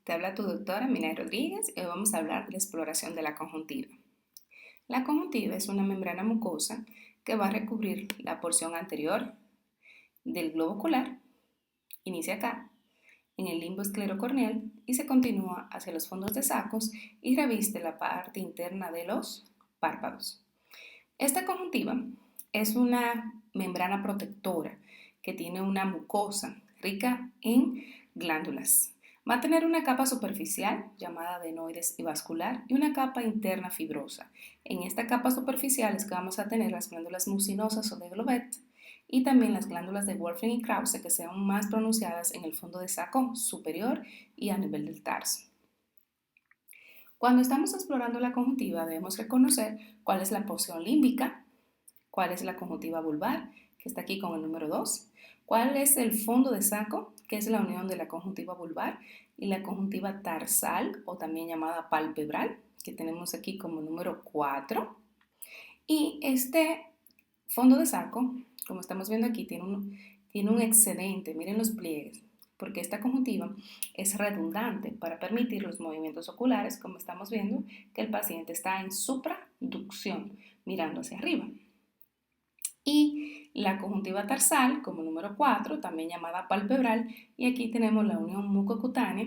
Te habla tu doctora Minay Rodríguez y hoy vamos a hablar de la exploración de la conjuntiva. La conjuntiva es una membrana mucosa que va a recubrir la porción anterior del globo ocular, inicia acá, en el limbo esclerocorneal y se continúa hacia los fondos de sacos y reviste la parte interna de los párpados. Esta conjuntiva es una membrana protectora que tiene una mucosa rica en glándulas. Va a tener una capa superficial llamada adenoides y vascular y una capa interna fibrosa. En esta capa superficial es que vamos a tener las glándulas mucinosas o de Glovet y también las glándulas de Wolfram y Krause que sean más pronunciadas en el fondo de saco superior y a nivel del tarso. Cuando estamos explorando la conjuntiva debemos reconocer cuál es la porción límbica, cuál es la conjuntiva vulvar, que está aquí con el número 2, cuál es el fondo de saco, que es la unión de la conjuntiva vulvar, y la conjuntiva tarsal, o también llamada palpebral, que tenemos aquí como número 4. Y este fondo de saco, como estamos viendo aquí, tiene un excedente, miren los pliegues, porque esta conjuntiva es redundante para permitir los movimientos oculares, como estamos viendo que el paciente está en supraducción, mirando hacia arriba. Y la conjuntiva tarsal como número 4, también llamada palpebral, y aquí tenemos la unión mucocutánea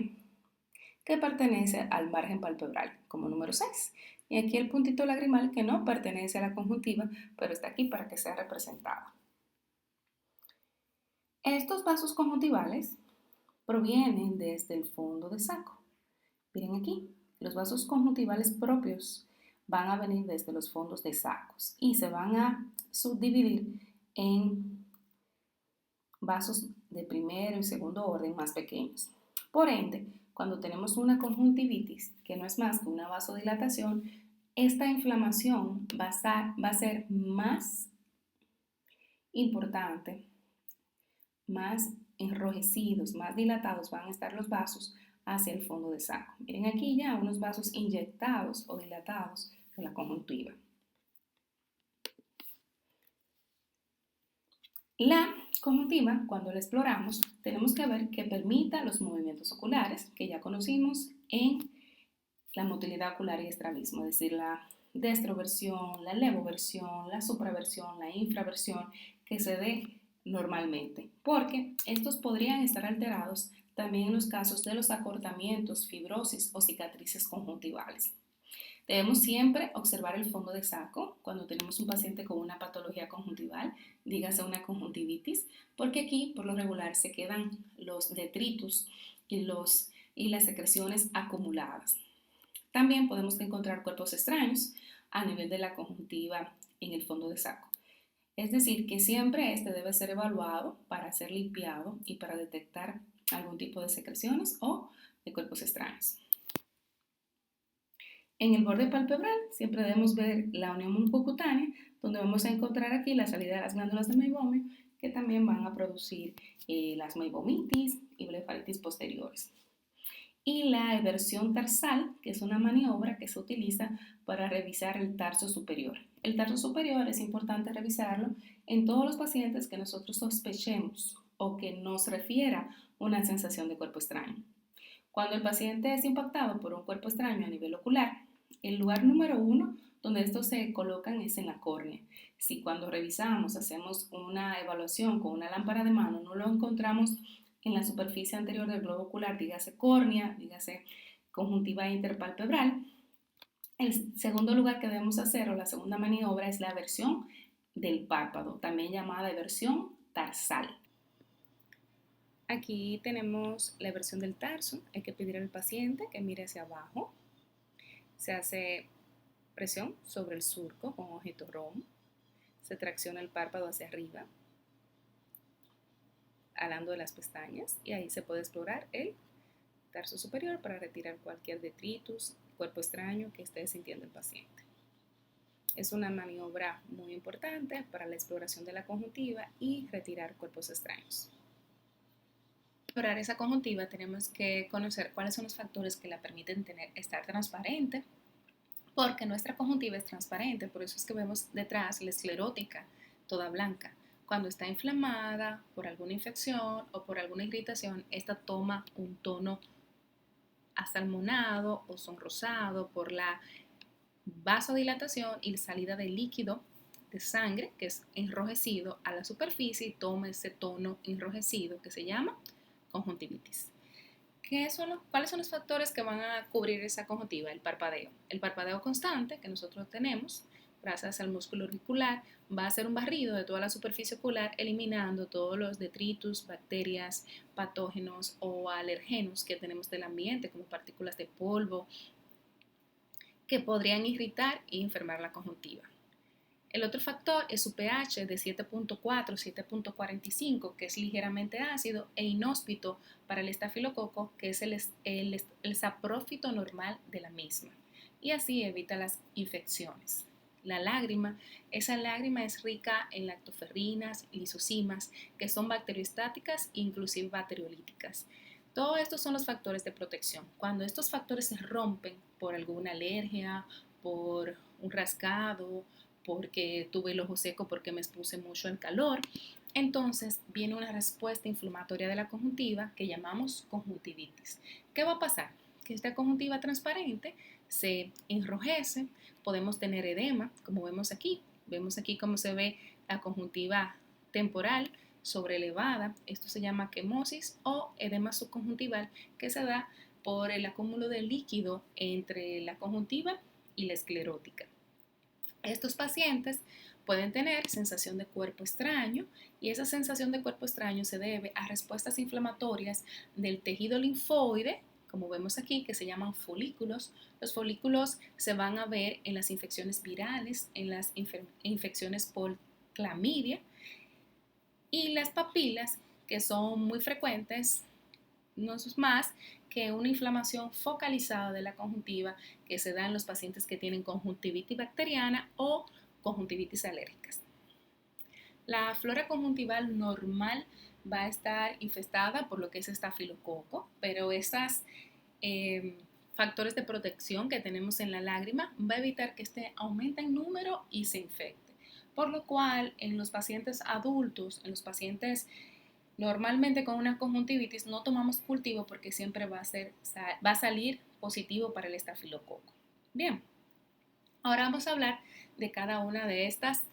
que pertenece al margen palpebral como número 6. Y aquí el puntito lagrimal que no pertenece a la conjuntiva, pero está aquí para que sea representada. Estos vasos conjuntivales provienen desde el fondo de saco. Miren aquí, los vasos conjuntivales propios van a venir desde los fondos de sacos y se van a subdividir en vasos de primero y segundo orden más pequeños. Por ende, cuando tenemos una conjuntivitis, que no es más que una vasodilatación, esta inflamación va a ser más importante, más enrojecidos, más dilatados van a estar los vasos hacia el fondo de saco. Miren aquí ya unos vasos inyectados o dilatados de la conjuntiva. La conjuntiva, cuando la exploramos, tenemos que ver que permita los movimientos oculares que ya conocimos en la motilidad ocular y estrabismo, es decir, la destroversión, la levoversión, la supraversión, la infraversión que se dé normalmente, porque estos podrían estar alterados también en los casos de los acortamientos, fibrosis o cicatrices conjuntivales. Debemos siempre observar el fondo de saco cuando tenemos un paciente con una patología conjuntival, dígase una conjuntivitis, porque aquí por lo regular se quedan los detritus y las secreciones acumuladas. También podemos encontrar cuerpos extraños a nivel de la conjuntiva en el fondo de saco. Es decir, que siempre este debe ser evaluado para ser limpiado y para detectar algún tipo de secreciones o de cuerpos extraños. En el borde palpebral siempre debemos ver la unión mucocutánea, donde vamos a encontrar aquí la salida de las glándulas de meibomio, que también van a producir las meibomitis y blefaritis posteriores. Y la eversión tarsal, que es una maniobra que se utiliza para revisar el tarso superior. El tarso superior es importante revisarlo en todos los pacientes que nosotros sospechemos o que nos refiera una sensación de cuerpo extraño. Cuando el paciente es impactado por un cuerpo extraño a nivel ocular, el lugar número 1 donde estos se colocan es en la córnea. Si cuando revisamos, hacemos una evaluación con una lámpara de mano, no lo encontramos en la superficie anterior del globo ocular, dígase córnea, dígase conjuntiva interpalpebral, el segundo lugar que debemos hacer o la segunda maniobra es la eversión del párpado, también llamada eversión tarsal. Aquí tenemos la eversión del tarso. Hay que pedir al paciente que mire hacia abajo. Se hace presión sobre el surco con ojitorrón. Se tracciona el párpado hacia arriba, alando de las pestañas, y ahí se puede explorar el tarso superior para retirar cualquier detritus, cuerpo extraño que esté sintiendo el paciente. Es una maniobra muy importante para la exploración de la conjuntiva y retirar cuerpos extraños. Para explorar esa conjuntiva tenemos que conocer cuáles son los factores que la permiten estar transparente, porque nuestra conjuntiva es transparente, por eso es que vemos detrás la esclerótica toda blanca. Cuando está inflamada por alguna infección o por alguna irritación, esta toma un tono asalmonado o sonrosado por la vasodilatación y salida de líquido de sangre, que es enrojecido a la superficie y toma ese tono enrojecido que se llama conjuntivitis. ¿Cuáles son los factores que van a cubrir esa conjuntiva? El parpadeo. El parpadeo constante que nosotros tenemos, gracias al músculo auricular, va a hacer un barrido de toda la superficie ocular, eliminando todos los detritus, bacterias, patógenos o alergenos que tenemos del ambiente, como partículas de polvo, que podrían irritar e enfermar la conjuntiva. El otro factor es su pH de 7.4, 7.45, que es ligeramente ácido e inhóspito para el estafilococo, que es el saprófito normal de la misma, y así evita las infecciones. La lágrima, esa lágrima es rica en lactoferrinas, lisocimas, que son bacteriostáticas e inclusive bacteriolíticas. Todos estos son los factores de protección. Cuando estos factores se rompen por alguna alergia, por un rascado, porque tuve el ojo seco porque me expuse mucho al calor, entonces viene una respuesta inflamatoria de la conjuntiva que llamamos conjuntivitis. ¿Qué va a pasar? Que esta conjuntiva transparente se enrojece, podemos tener edema, como vemos aquí. Vemos aquí cómo se ve la conjuntiva temporal sobrelevada. Esto se llama quemosis o edema subconjuntival, que se da por el acúmulo de líquido entre la conjuntiva y la esclerótica. Estos pacientes pueden tener sensación de cuerpo extraño y esa sensación de cuerpo extraño se debe a respuestas inflamatorias del tejido linfoide, como vemos aquí, que se llaman folículos. Los folículos se van a ver en las infecciones virales, en las infecciones por clamidia, y las papilas, que son muy frecuentes, no es más que una inflamación focalizada de la conjuntiva que se da en los pacientes que tienen conjuntivitis bacteriana o conjuntivitis alérgicas. La flora conjuntival normal va a estar infestada por lo que es estafilococo, pero estos factores de protección que tenemos en la lágrima va a evitar que este aumente en número y se infecte. Por lo cual, en los pacientes adultos, en los pacientes normalmente con una conjuntivitis no tomamos cultivo porque siempre va a salir positivo para el estafilococo. Bien, ahora vamos a hablar de cada una de estas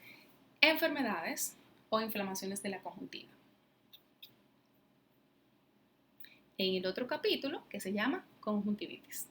enfermedades o inflamaciones de la conjuntiva en el otro capítulo que se llama conjuntivitis.